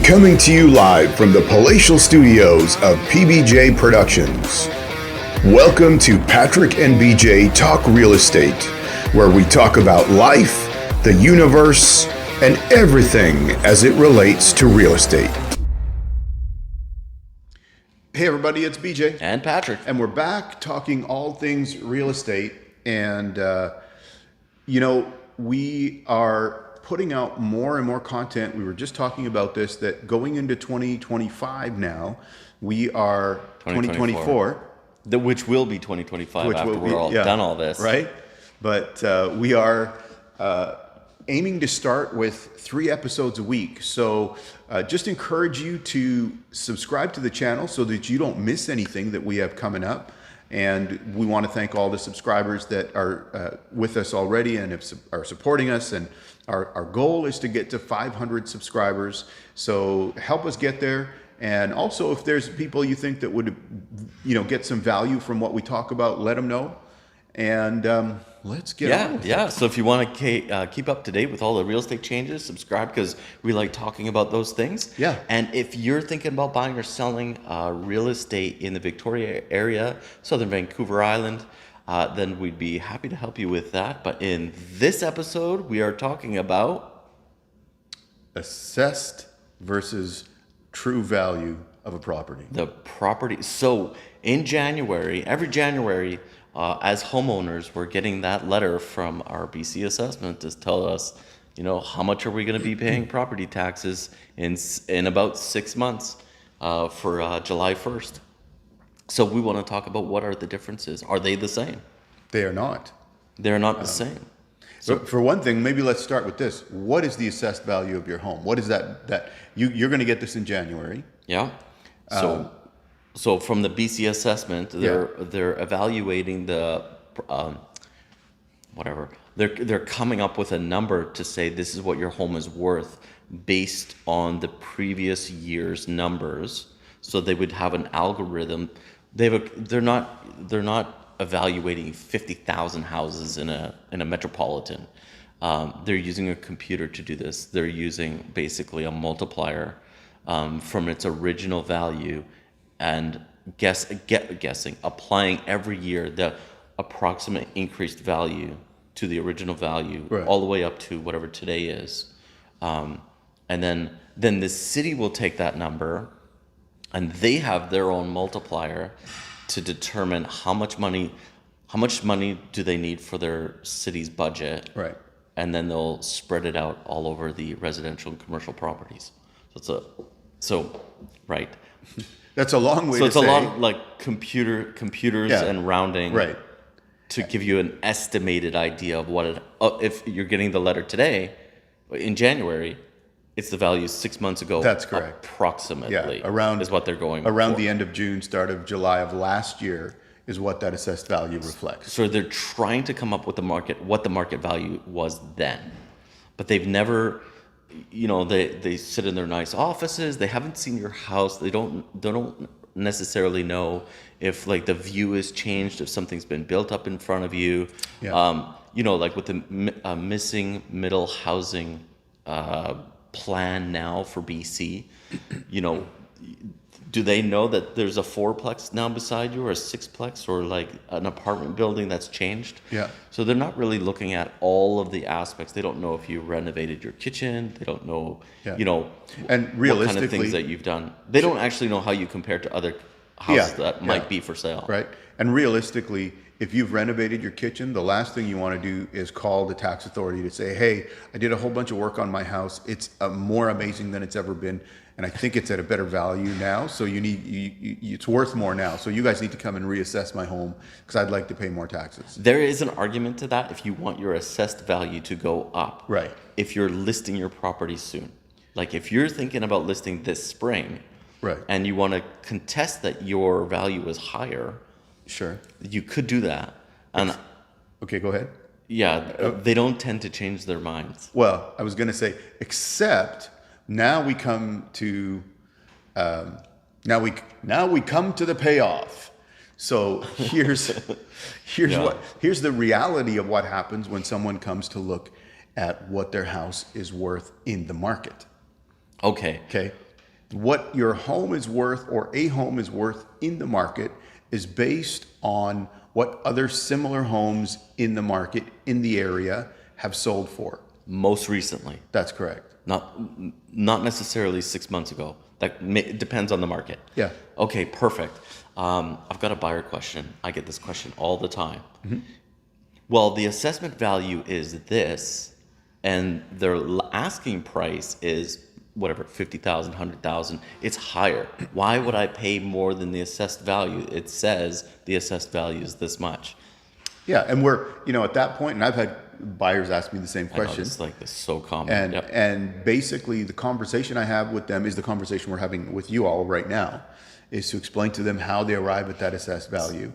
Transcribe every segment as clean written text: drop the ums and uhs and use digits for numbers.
Coming to you live from the palatial studios of PBJ Productions. Welcome to Patrick and BJ Talk Real Estate, where we talk about life, the universe, and everything as it relates to real estate. Hey everybody, it's BJ. And Patrick. And we're back talking all things real estate. And, we are putting out more and more content. We were just talking about this, that going into 2025 now, we are 2024. Which will be 2025 after we're all done all this. Right? But we are aiming to start with 3 episodes a week. So just encourage you to subscribe to the channel so that you don't miss anything that we have coming up. And we want to thank all the subscribers that are with us already and are supporting us. And our goal is to get to 500 subscribers. So help us get there. And also, if there's people you think that would, get some value from what we talk about, let them know. And let's get on with it. Yeah. So if you want to keep up to date with all the real estate changes, subscribe, because we like talking about those things. Yeah. And if you're thinking about buying or selling real estate in the Victoria area, Southern Vancouver Island, then we'd be happy to help you with that. But in this episode, we are talking about assessed versus true value of a property. the property. So in January, every January, as homeowners, we're getting that letter from our BC assessment to tell us, how much are we going to be paying property taxes in about 6 months for July 1st. So we want to talk about what are the differences. Are they the same? They are not. They're not the same. So for one thing, maybe let's start with this. What is the assessed value of your home? What is that you're going to get this in January? Yeah. So from the BC assessment, they're evaluating the whatever. They're coming up with a number to say this is what your home is worth based on the previous year's numbers. So they would have an algorithm. They're not evaluating 50,000 houses in a metropolitan. They're using a computer to do this. They're using basically a multiplier from its original value and guessing, applying every year the approximate increased value to the original value, right, all the way up to whatever today is. And then the city will take that number, and they have their own multiplier to determine how much money do they need for their city's budget. Right. And then they'll spread it out all over the residential and commercial properties. Right. That's a long way to say. So it's a lot like computers and rounding, right, to give you an estimated idea of what if you're getting the letter today, in January, it's the value 6 months ago. That's correct. Approximately, around is what they're going around for. the end of June, start of July of last year is what that assessed value reflects. So they're trying to come up with what the market value was then, but they've never. They sit in their nice offices. They haven't seen your house. They don't necessarily know if the view has changed, if something's been built up in front of you. Yeah. With the missing middle housing plan now for BC, do they know that there's a 4-plex now beside you, or a 6-plex, or an apartment building that's changed? Yeah. So they're not really looking at all of the aspects. They don't know if you renovated your kitchen. They don't know, and what kind of things that you've done. They don't actually know how you compare to other houses that might be for sale. Right. And realistically, if you've renovated your kitchen, the last thing you want to do is call the tax authority to say, hey, I did a whole bunch of work on my house. It's more amazing than it's ever been. And I think it's at a better value now. So it's worth more now. So you guys need to come and reassess my home because I'd like to pay more taxes. There is an argument to that if you want your assessed value to go up. Right. If you're listing your property soon. If you're thinking about listing this spring, right, and you want to contest that your value is higher, sure, you could do that. And okay, go ahead. Yeah, they don't tend to change their minds. Well, I was going to say, except now we come to now we come to the payoff. So here's the reality of what happens when someone comes to look at what their house is worth in the market. Okay. Okay. What your home is worth or a home is worth in the market is based on what other similar homes in the market in the area have sold for. Most recently, That's correct. not necessarily 6 months ago. It depends on the market. Yeah. Okay, perfect. I've got a buyer question. I get this question all the time. Well, the assessment value is this, and their asking price is whatever, 50,000, 100,000. It's higher. Why would I pay more than the assessed value? It says the assessed value is this much. Yeah, and we're, at that point, and I've had buyers ask me the same I know, question. it's so common. And Yep. and basically the conversation I have with them is the conversation we're having with you all right now, is to explain to them how they arrive at that assessed value.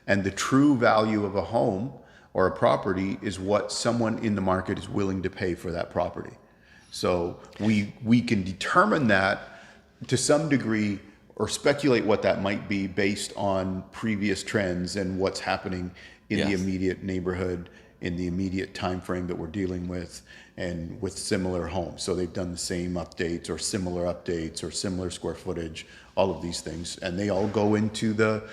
And the true value of a home or a property is what someone in the market is willing to pay for that property. So we can determine that to some degree or speculate what that might be based on previous trends and what's happening in the Yes. immediate neighborhood, in the immediate time frame that we're dealing with, and with similar homes. So they've done the same updates or similar square footage, all of these things, and they all go into the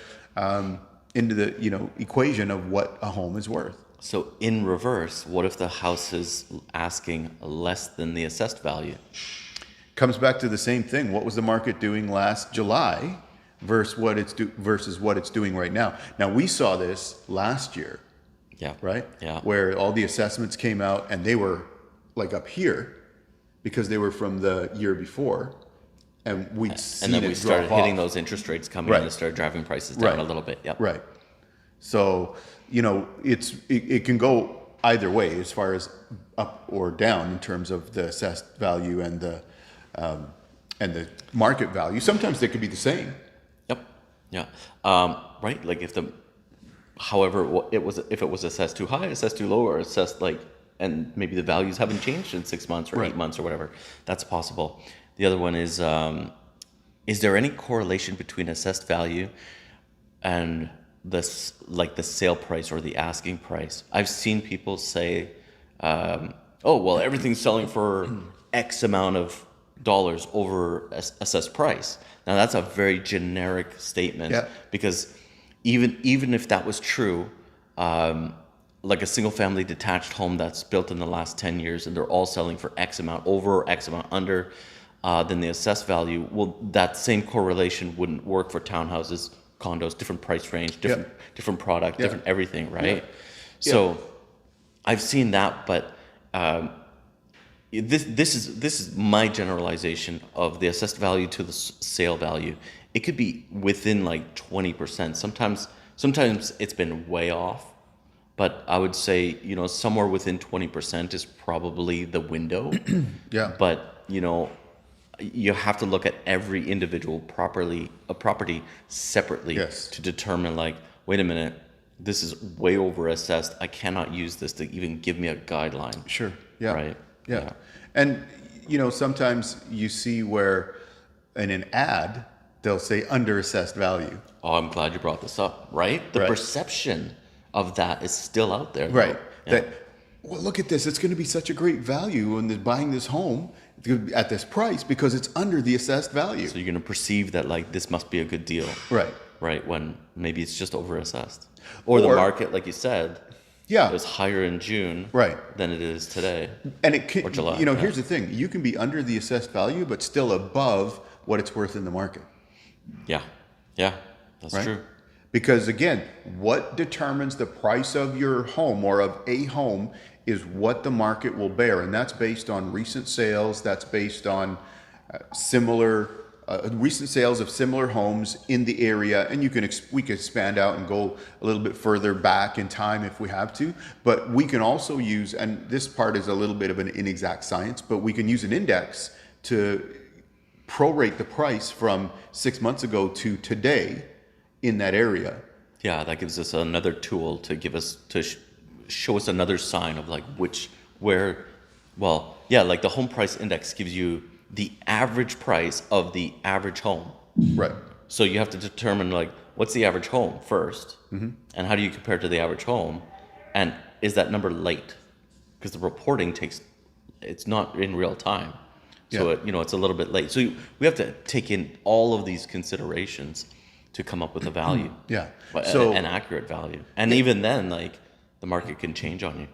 equation of what a home is worth. So in reverse, what if the house is asking less than the assessed value? Comes back to the same thing. What was the market doing last July versus what it's doing right now? Now we saw this last year, Yeah. right? Yeah. Where all the assessments came out and they were like up here because they were from the year before, and we'd seen And then we it started drop hitting off. those interest rates coming Right. in and started driving prices down Right. a little bit. Yep. Right. So, it can go either way as far as up or down in terms of the assessed value and the market value. Sometimes they could be the same. Yep. Yeah. Right. Like if if it was assessed too high, assessed too low, or assessed and maybe the values haven't changed in 6 months or Right. 8 months or whatever, that's possible. The other one is there any correlation between assessed value and the sale price or the asking price? I've seen people say, "Oh, well, everything's selling for X amount of dollars over assessed price." Now that's a very generic statement, Yeah. because even if that was true, like a single family detached home that's built in the last 10 years and they're all selling for X amount over or X amount under than the assessed value, well, that same correlation wouldn't work for townhouses, condos, different price range, different product, different everything, right? Yeah. So I've seen that, but this is my generalization of the assessed value to the sale value. It could be within 20%. Sometimes it's been way off, but I would say somewhere within 20% is probably the window. Yeah. But you have to look at every individual property separately Yes. to determine wait a minute, this is way over assessed. I cannot use this to even give me a guideline. Sure. Yeah. Right. Yeah. And sometimes you see where in an ad they'll say under assessed value. Oh, I'm glad you brought this up. Right. The Right. perception of that is still out there. Right. Yeah. That, well, look at this. It's going to be such a great value when they're buying this home at this price because it's under the assessed value. So you're going to perceive that this must be a good deal. Right. Right. When maybe it's just over assessed. Or the market, like you said, Yeah. it was higher in June Right. than it is today. And it can, Or July, here's the thing. You can be under the assessed value, but still above what it's worth in the market. Yeah. Yeah. That's Right? true. Because again, what determines the price of your home or of a home is what the market will bear. And that's based on recent sales. That's based on recent sales of similar homes in the area. And we can expand out and go a little bit further back in time if we have to. But we can also use, and this part is a little bit of an inexact science, but we can use an index to prorate the price from 6 months ago to today in that area. Yeah, that gives us another tool to show us another sign of the home price index gives you the average price of the average home. Right. So you have to determine what's the average home first, and how do you compare to the average home, and is that number late? Because the reporting it's not in real time. So Yeah. it's a little bit late. So we have to take in all of these considerations to come up with a value. Yeah. But So an accurate value. And even then, like, the market can change on you.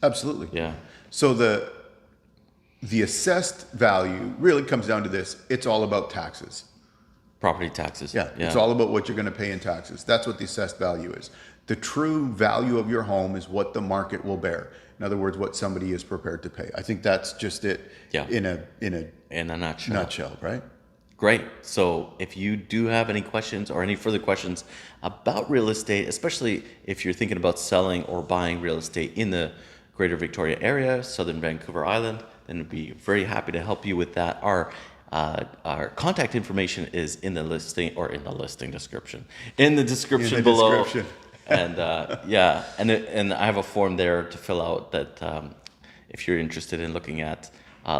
absolutely. Yeah. So the assessed value really comes down to this. It's all about taxes. Property taxes. Yeah. It's all about what you're going to pay in taxes. That's what the assessed value is. The true value of your home is what the market will bear. In other words, what somebody is prepared to pay. I think that's just it. Yeah. In In a nutshell. nutshell, right? Great. So if you do have any questions or any further questions about real estate, especially if you're thinking about selling or buying real estate in the Greater Victoria area, Southern Vancouver Island, then we'd be very happy to help you with that. Our contact information is in the listing description. In the description below. Description. And and I have a form there to fill out that if you're interested in looking at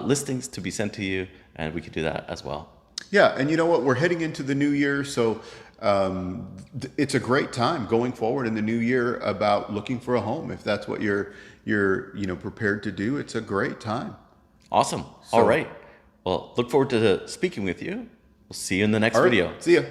listings to be sent to you, and we could do that as well. Yeah, and you know what? We're heading into the new year, so it's a great time going forward in the new year about looking for a home. If that's what you're prepared to do, it's a great time. Awesome. All right. Well, look forward to speaking with you. We'll see you in the next All right. video. See ya.